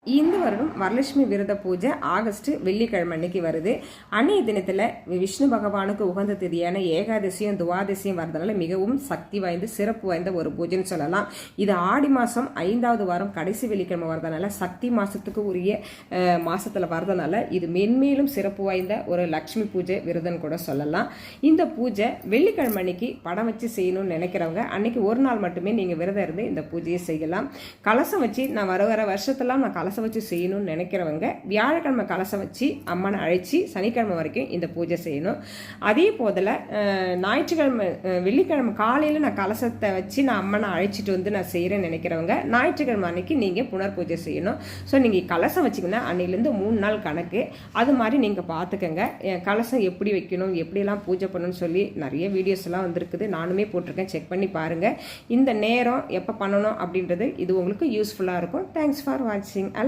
இந்த வருடம் வரலட்சுமி விரத பூஜை ஆகஸ்ட் வெள்ளிக்கிழமை அன்னைக்கு வருது. அன்னைய தினத்தில் விஷ்ணு பகவானுக்கு உகந்த திதியான ஏகாதசியும் துவாதசியும் வரதுனால மிகவும் சக்தி வாய்ந்த சிறப்பு வாய்ந்த ஒரு பூஜைன்னு சொல்லலாம். இது ஆடி மாதம் 5வது வாரம் கடைசி வெள்ளிக்கிழமை வரதுனால சக்தி மாதத்துக்கு உரிய மாதத்தில் வரதுனால இது மென்மேலும் சிறப்பு வாய்ந்த ஒரு லக்ஷ்மி பூஜை விரதம் கூட சொல்லலாம். இந்த பூஜை வெள்ளிக்கிழமை அன்னைக்கு படம் வச்சு செய்யணும்னு நினைக்கிறவங்க அன்னைக்கு ஒரு நாள் மட்டுமே நீங்கள் விரதம் இருந்து இந்த பூஜையை செய்யலாம். கலசம் வச்சு நான் வர வருஷத்தெல்லாம் நான் கலசம் வச்சு செய்யணும்னு நினைக்கிறவங்க வியாழக்கிழமை கலசம் வச்சு அம்மனை அழைச்சி சனிக்கிழமை வரைக்கும் இந்த பூஜை செய்யணும். அதே போதில் ஞாயிற்றுக்கிழமை வெள்ளிக்கிழமை காலையில் நான் கலசத்தை வச்சு நான் அம்மனை அழைச்சிட்டு வந்து நான் செய்கிறேன்னு நினைக்கிறவங்க ஞாயிற்றுக்கிழமை அன்னைக்கு நீங்கள் புனர் பூஜை செய்யணும். ஸோ நீங்கள் கலசம் வச்சிங்கன்னா அன்னையிலேருந்து 3 நாள் கணக்கு. அது மாதிரி நீங்கள் பார்த்துக்கங்க. கலசம் எப்படி வைக்கணும், எப்படியெல்லாம் பூஜை பண்ணணும்னு சொல்லி நிறைய வீடியோஸ் எல்லாம் வந்திருக்குது. நானுமே போட்டிருக்கேன், செக் பண்ணி பாருங்கள். இந்த நேரம் எப்போ பண்ணணும் அப்படின்றது இது உங்களுக்கு யூஸ்ஃபுல்லாக இருக்கும். தேங்க்ஸ் ஃபார் வாட்சிங்.